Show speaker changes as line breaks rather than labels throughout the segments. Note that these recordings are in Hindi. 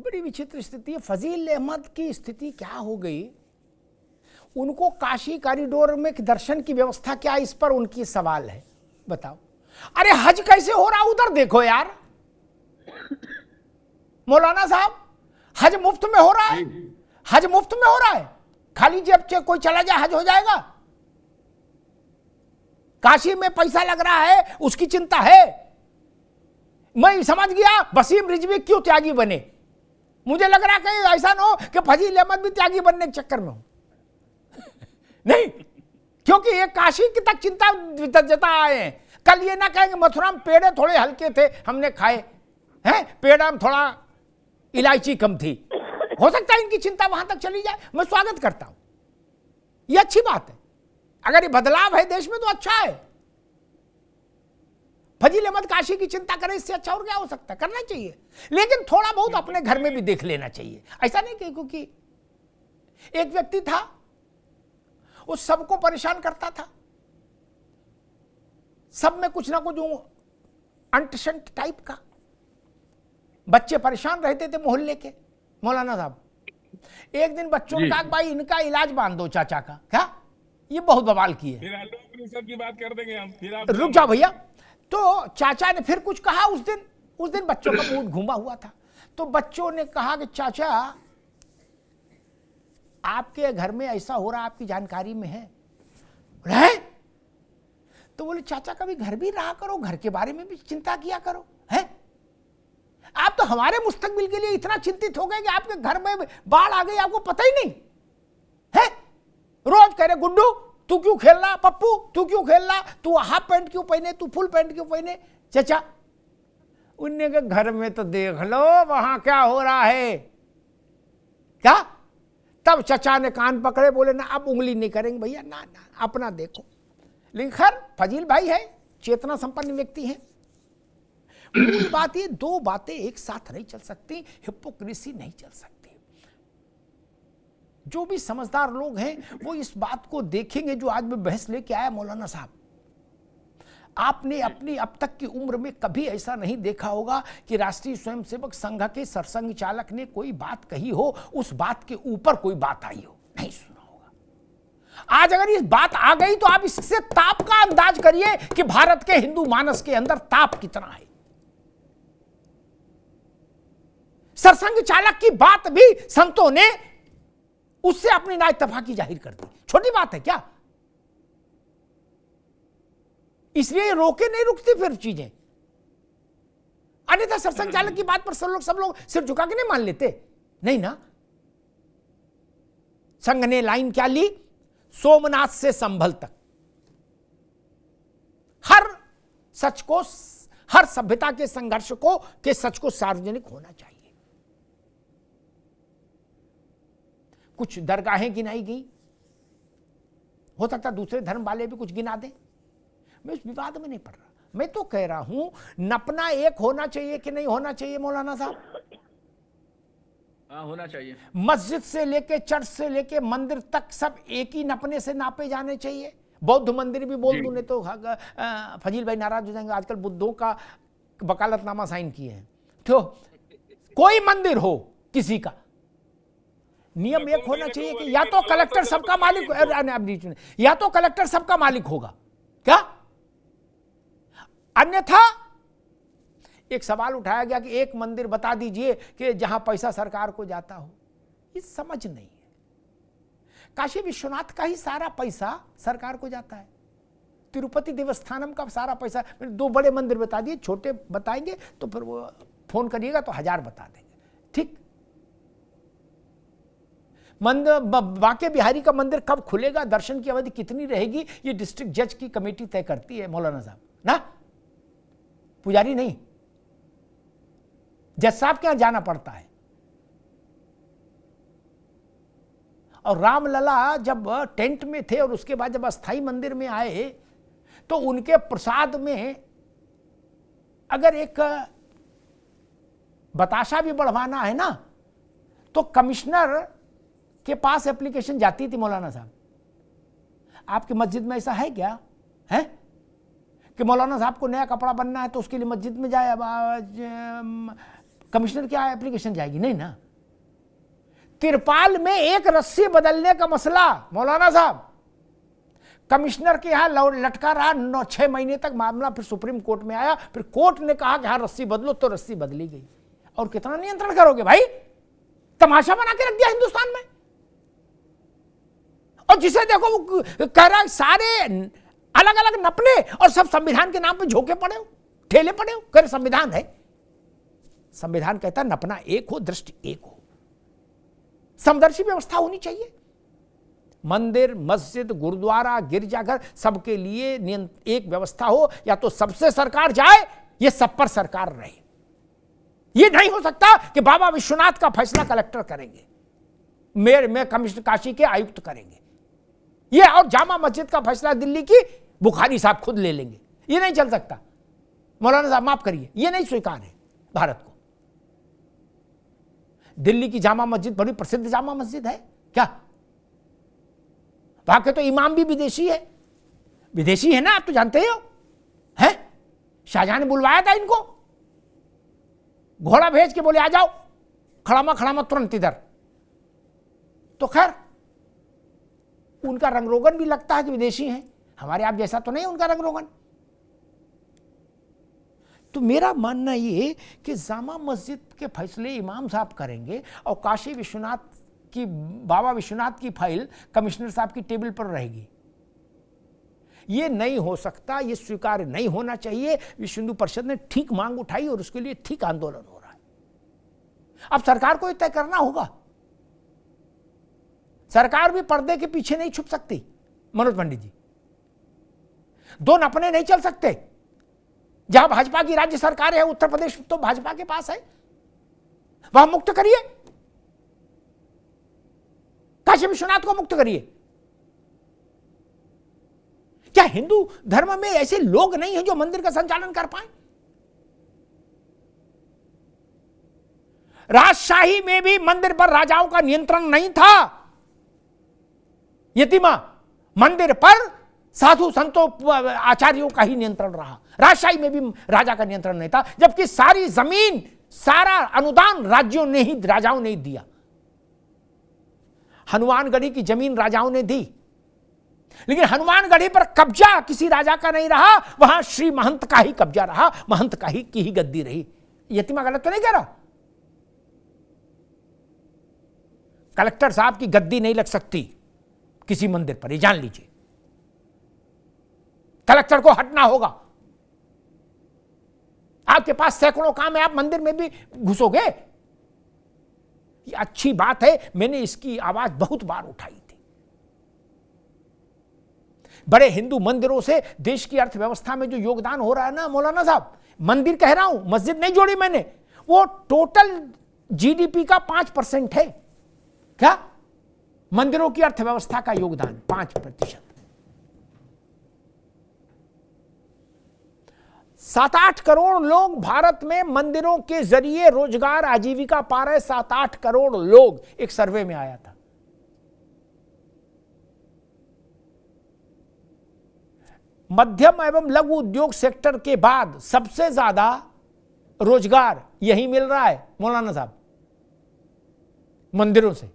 बड़ी विचित्र स्थिति है। फजील अहमद की स्थिति क्या हो गई, उनको काशी कॉरिडोर में दर्शन की व्यवस्था क्या, इस पर उनकी सवाल है। बताओ, अरे हज कैसे हो रहा उधर देखो यार मौलाना साहब, हज मुफ्त में हो रहा है, हज मुफ्त में हो रहा है, खाली जेब से कोई चला जाए हज हो जाएगा। काशी में पैसा लग रहा है उसकी चिंता है। मैं समझ गया वसीम रिजवी क्यों त्यागी बने, मुझे लग रहा कहीं ऐसा ना हो कि फजील अहमद भी त्यागी बनने के चक्कर में हो नहीं, क्योंकि ये काशी की तक चिंता जता आए हैं। कल ये ना कहेंगे मथुरा में पेड़े थोड़े हल्के थे हमने खाए हैं, पेड़ा में थोड़ा इलायची कम थी। हो सकता है इनकी चिंता वहां तक चली जाए, मैं स्वागत करता हूं, ये अच्छी बात है। अगर ये बदलाव है देश में तो अच्छा है। फजील अहमद काशी की चिंता करे, इससे अच्छा और क्या हो सकता है, करना चाहिए। लेकिन थोड़ा बहुत अपने घर में भी देख लेना चाहिए। ऐसा नहीं कि क्योंकि एक व्यक्ति था वो सबको परेशान करता था, सब में कुछ ना कुछ अंटशंट टाइप का, बच्चे परेशान रहते थे मोहल्ले के। मौलाना साहब एक दिन बच्चों ने कहा भाई इनका इलाज बांध दो चाचा का, क्या ये बहुत बवाल की है,
की बात कर देंगे हम, फिर आप
रुक जाओ भैया। तो चाचा ने फिर कुछ कहा, उस दिन बच्चों का मूड घूमा हुआ था। तो बच्चों ने कहा कि चाचा आपके घर में ऐसा हो रहा, आपकी जानकारी में है? तो बोले चाचा कभी घर भी रहा करो, घर के बारे में भी चिंता किया करो, है? आप तो हमारे मुस्तकबिल के लिए इतना चिंतित हो गए कि आपके घर में बाढ़ आ गई, आपको पता ही नहीं है। रोज कह रहे गुड्डू तू क्यों खेल रहा, पप्पू तू क्यों खेल रहा, तू हाफ पैंट क्यों पहने, तू फुल पैंट क्यों पहने। चाचा उनने के घर में तो देख लो वहां क्या हो रहा है, क्या? तब चाचा ने कान पकड़े, बोले ना अब उंगली नहीं करेंगे भैया, ना ना अपना देखो। लेकिन खैर फजील भाई है, चेतना संपन्न व्यक्ति है। मूल बात ये, दो बातें एक साथ नहीं चल सकती, हिपोक्रेसी नहीं चल सकती। जो भी समझदार लोग हैं वो इस बात को देखेंगे। जो आज मैं बहस लेके आया मौलाना साहब, आपने अपनी अब तक की उम्र में कभी ऐसा नहीं देखा होगा कि राष्ट्रीय स्वयंसेवक संघ के सरसंघ चालक ने कोई बात कही हो, उस बात के ऊपर कोई बात आई हो, नहीं सुना होगा। आज अगर इस बात आ गई तो आप इससे ताप का अंदाज करिए कि भारत के हिंदू मानस के अंदर ताप कितना है। सरसंघ चालक की बात भी संतों ने उससे अपनी ना इत्तेफाकी जाहिर कर दी। छोटी बात है क्या? इसलिए रोके नहीं रुकती फिर चीजें। अन्यथा सरसंघ चालक की बात पर सब लोग सिर झुका के नहीं मान लेते, नहीं ना। संघ ने लाइन क्या ली, सोमनाथ से संभल तक हर सच को, हर सभ्यता के संघर्ष को, के सच को सार्वजनिक होना चाहिए। कुछ दरगाहें गिनाई गई, हो सकता दूसरे धर्म वाले भी कुछ गिना दें, मैं इस विवाद में नहीं पड़ रहा। मैं तो कह रहा हूं नपना एक होना चाहिए कि नहीं होना चाहिए मौलाना साहब?
हाँ होना चाहिए।
मस्जिद से लेके चर्च से लेके मंदिर तक सब एक ही नपने से नापे जाने चाहिए। बौद्ध मंदिर भी बोल दूं, नहीं तो फजील भाई नाराज हो जाएंगे, आजकल बुद्धों का वकालतनामा साइन किए हैं। तो कोई मंदिर हो किसी का, नियम एक होना चाहिए कि या तो कलेक्टर सबका मालिक, या तो कलेक्टर सबका मालिक होगा क्या, अन्यथा एक सवाल उठाया गया कि एक मंदिर बता दीजिए कि जहां पैसा सरकार को जाता हो। ये समझ नहीं है। काशी विश्वनाथ का ही सारा पैसा सरकार को जाता है, तिरुपति देवस्थानम का सारा पैसा। दो बड़े मंदिर बता दिए, छोटे बताएंगे तो फिर वो फोन करिएगा तो 1000 बता देंगे, ठीक। मंदिर बांके बिहारी का मंदिर कब खुलेगा, दर्शन की अवधि कितनी रहेगी, ये डिस्ट्रिक्ट जज की कमेटी तय करती है मौलाना साहब, ना पुजारी नहीं। जज साहब के यहां जाना पड़ता है। और रामलला जब टेंट में थे और उसके बाद जब अस्थाई मंदिर में आए तो उनके प्रसाद में अगर एक बताशा भी बढ़वाना है ना तो कमिश्नर के पास एप्लीकेशन जाती थी मौलाना साहब। आपकी मस्जिद में ऐसा है क्या, है कि मौलाना साहब को नया कपड़ा बनना है तो उसके लिए मस्जिद में जाए, कमिश्नर की एप्लीकेशन जाएगी? नहीं ना। तिरपाल में एक रस्सी बदलने का मसला, मौलाना साहब, कमिश्नर के यहां लटका रहा 9-6 महीने तक मामला, फिर सुप्रीम कोर्ट में आया, फिर कोर्ट ने कहा कि हाँ रस्सी बदलो, तो रस्सी बदली गई। और कितना नियंत्रण करोगे भाई? तमाशा बना के रख दिया हिंदुस्तान में। और जिसे देखो वो कह रहा है सारे अलग अलग नपने और सब संविधान के नाम पे झोंके पड़े हो, ठेले पड़े हो। कर संविधान है, संविधान कहता है नपना एक हो, दृष्टि एक हो, समदर्शी व्यवस्था होनी चाहिए। मंदिर, मस्जिद, गुरुद्वारा, गिरजाघर, सबके लिए एक व्यवस्था हो। या तो सबसे सरकार जाए, ये सब पर सरकार रहे। ये नहीं हो सकता कि बाबा विश्वनाथ का फैसला कलेक्टर करेंगे, मेयर में कमिश्नर काशी के आयुक्त करेंगे, ये और जामा मस्जिद का फैसला दिल्ली की बुखारी साहब खुद ले लेंगे। ये नहीं चल सकता। मौलाना साहब माफ करिए, ये नहीं स्वीकार है भारत को। दिल्ली की जामा मस्जिद बड़ी प्रसिद्ध जामा मस्जिद है क्या? वहां के तो इमाम भी विदेशी है। विदेशी है ना, आप तो जानते ही हो। हैं? शाहजहां ने बुलवाया था इनको, घोड़ा भेज के बोले आ जाओ, खड़ा तुरंत इधर। तो खैर उनका रंगरोगन भी लगता है कि विदेशी हैं, हमारे आप जैसा तो नहीं उनका रंगरोगन। तो मेरा मानना ये कि जामा मस्जिद के फैसले इमाम साहब करेंगे और काशी विश्वनाथ की, बाबा विश्वनाथ की फाइल कमिश्नर साहब की टेबल पर रहेगी। ये नहीं हो सकता, ये स्वीकार नहीं होना चाहिए। विश्व हिंदू परिषद ने ठीक मांग उठाई और उसके लिए ठीक आंदोलन हो रहा है। अब सरकार को तय करना होगा। सरकार भी पर्दे के पीछे नहीं छुप सकती मनोज पंडित जी। दो नपने नहीं चल सकते। जहां भाजपा की राज्य सरकार है, उत्तर प्रदेश तो भाजपा के पास है, वहां मुक्त करिए, काशी विश्वनाथ को मुक्त करिए। क्या हिंदू धर्म में ऐसे लोग नहीं हैं जो मंदिर का संचालन कर पाए? राजशाही में भी मंदिर पर राजाओं का नियंत्रण नहीं था। यतिमा मंदिर पर साधु संतों आचार्यों का ही नियंत्रण रहा। राजशाही में भी राजा का नियंत्रण नहीं था, जबकि सारी जमीन, सारा अनुदान राज्यों ने ही, राजाओं ने ही दिया। हनुमानगढ़ी की जमीन राजाओं ने दी, लेकिन हनुमानगढ़ी पर कब्जा किसी राजा का नहीं रहा, वहां श्री महंत का ही कब्जा रहा, महंत का ही की ही गद्दी रही। यतिमा गलत तो नहीं कह रहा? कलेक्टर साहब की गद्दी नहीं लग सकती किसी मंदिर पर, ये जान लीजिए। कलेक्टर को हटना होगा। आपके पास सैकड़ों काम है, आप मंदिर में भी घुसोगे? ये अच्छी बात है, मैंने इसकी आवाज बहुत बार उठाई थी। बड़े हिंदू मंदिरों से देश की अर्थव्यवस्था में जो योगदान हो रहा है ना मौलाना साहब, मंदिर कह रहा हूं, मस्जिद नहीं जोड़ी मैंने, वो टोटल जीडीपी का 5% है। क्या? मंदिरों की अर्थव्यवस्था का योगदान 5%। 7-8 करोड़ लोग भारत में मंदिरों के जरिए रोजगार, आजीविका पा रहे। 7-8 करोड़ लोग, एक सर्वे में आया था। मध्यम एवं लघु उद्योग सेक्टर के बाद सबसे ज्यादा रोजगार यही मिल रहा है मौलाना साहब, मंदिरों से।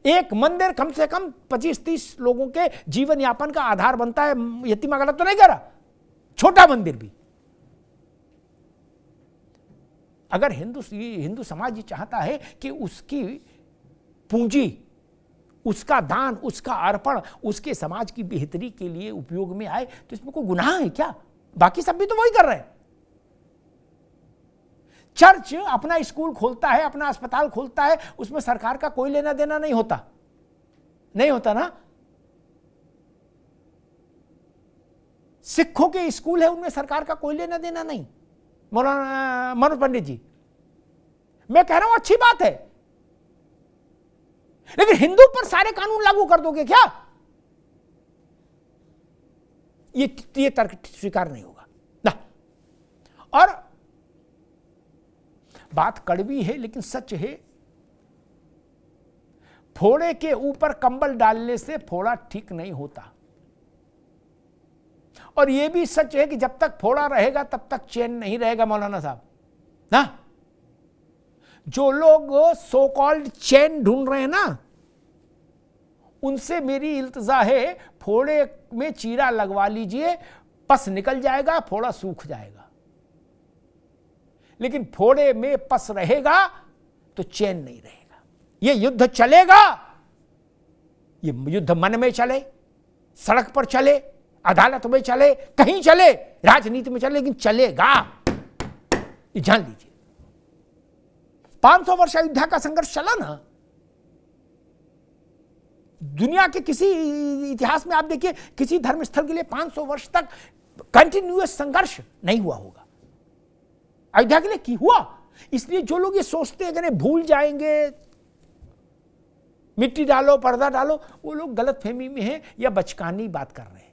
एक मंदिर कम से कम 25-30 लोगों के जीवन यापन का आधार बनता है। यतिमा गलत तो नहीं कह रहा? छोटा मंदिर भी। अगर हिंदू समाज ये चाहता है कि उसकी पूंजी, उसका दान, उसका अर्पण उसके समाज की बेहतरी के लिए उपयोग में आए, तो इसमें कोई गुनाह है क्या? बाकी सब भी तो वही कर रहे हैं। चर्च अपना स्कूल खोलता है, अपना अस्पताल खोलता है, उसमें सरकार का कोई लेना देना नहीं होता, नहीं होता ना। सिखों के स्कूल है, उनमें सरकार का कोई लेना देना नहीं। मौलाना मनोज पंडित जी, मैं कह रहा हूं अच्छी बात है, लेकिन हिंदू पर सारे कानून लागू कर दोगे क्या? ये तर्क स्वीकार नहीं होगा ना। और बात कड़वी है लेकिन सच है, फोड़े के ऊपर कंबल डालने से फोड़ा ठीक नहीं होता। और यह भी सच है कि जब तक फोड़ा रहेगा तब तक चैन नहीं रहेगा मौलाना साहब। ना। जो लोग सो कॉल्ड चैन ढूंढ रहे हैं ना, उनसे मेरी इल्तजा है, फोड़े में चीरा लगवा लीजिए, पस निकल जाएगा, फोड़ा सूख जाएगा। लेकिन फोड़े में पस रहेगा तो चैन नहीं रहेगा। ये युद्ध चलेगा, ये युद्ध मन में चले, सड़क पर चले, अदालत में चले, कहीं चले, राजनीति में चले, लेकिन चलेगा, ये जान लीजिए। 500 वर्ष अयोध्या का संघर्ष चला ना। दुनिया के किसी इतिहास में आप देखिए, किसी धर्म स्थल के लिए 500 वर्ष तक कंटिन्यूअस संघर्ष नहीं हुआ होगा। अयोध्या के लिए की हुआ। इसलिए जो लोग ये सोचते हैं कि भूल जाएंगे, मिट्टी डालो, पर्दा डालो, वो लोग गलतफहमी में हैं या बचकानी बात कर रहे हैं।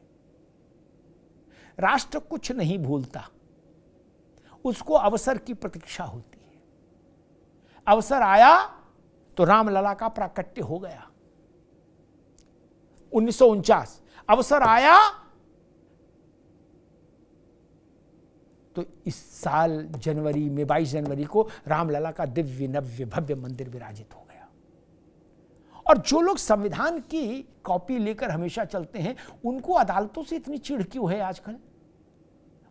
राष्ट्र कुछ नहीं भूलता, उसको अवसर की प्रतीक्षा होती है। अवसर आया तो रामलला का प्राकट्य हो गया। 1949 अवसर आया तो इस साल जनवरी में 22 जनवरी को रामलला का दिव्य नव्य भव्य मंदिर विराजित हो गया। और जो लोग संविधान की कॉपी लेकर हमेशा चलते हैं, उनको अदालतों से इतनी चिढ़ क्यों है आजकल?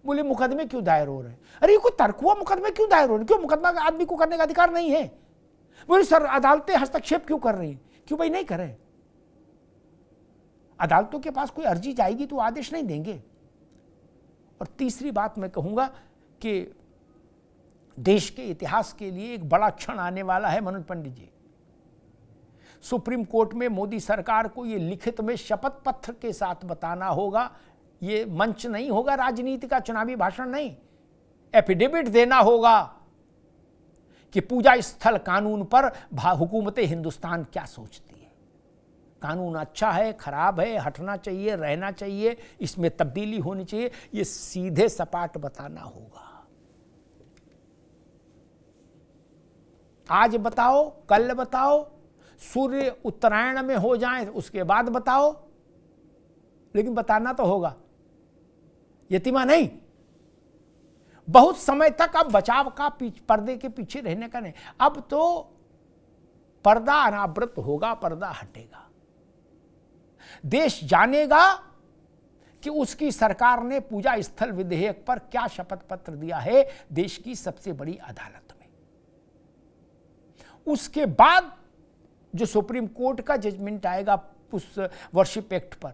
बोले मुकदमे क्यों दायर हो रहे हैं? अरे ये कोई तर्क हुआ? मुकदमे क्यों दायर हो रहे हैं? क्यों मुकदमा आदमी को करने का अधिकार नहीं है? बोले सर अदालतें हस्तक्षेप क्यों कर रही हैं? क्यों भाई नहीं करें? अदालतों के पास कोई अर्जी जाएगी तो आदेश नहीं देंगे। और तीसरी बात मैं कहूंगा कि देश के इतिहास के लिए एक बड़ा क्षण आने वाला है मनोज पंडित जी। सुप्रीम कोर्ट में मोदी सरकार को ये लिखित में शपथ पत्र के साथ बताना होगा, ये मंच नहीं होगा राजनीति का, चुनावी भाषण नहीं, एफिडेविट देना होगा कि पूजा स्थल कानून पर हुकूमत हिंदुस्तान क्या सोचती है। कानून अच्छा है, खराब है, हटना चाहिए, रहना चाहिए, इसमें तब्दीली होनी चाहिए, ये सीधे सपाट बताना होगा। आज बताओ, कल बताओ, सूर्य उत्तरायण में हो जाए उसके बाद बताओ, लेकिन बताना तो होगा, यतीमा नहीं। बहुत समय तक अब बचाव का पर्दे के पीछे रहने का नहीं, अब तो पर्दा अनावृत होगा, पर्दा हटेगा। देश जानेगा कि उसकी सरकार ने पूजा स्थल विधेयक पर क्या शपथ पत्र दिया है देश की सबसे बड़ी अदालत में। उसके बाद जो सुप्रीम कोर्ट का जजमेंट आएगा उस वर्शिप एक्ट पर,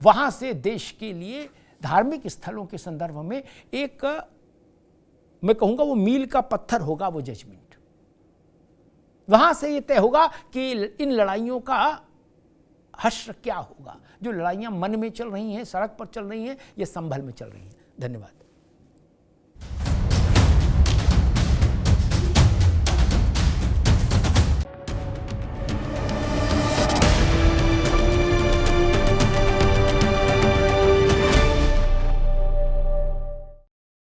वहां से देश के लिए धार्मिक स्थलों के संदर्भ में एक, मैं कहूंगा वो मील का पत्थर होगा वो जजमेंट। वहां से ये तय होगा कि इन लड़ाइयों का हश्र क्या होगा। जो लड़ाइयां मन में चल रही हैं, सड़क पर चल रही हैं, ये संभल में चल रही हैं। धन्यवाद।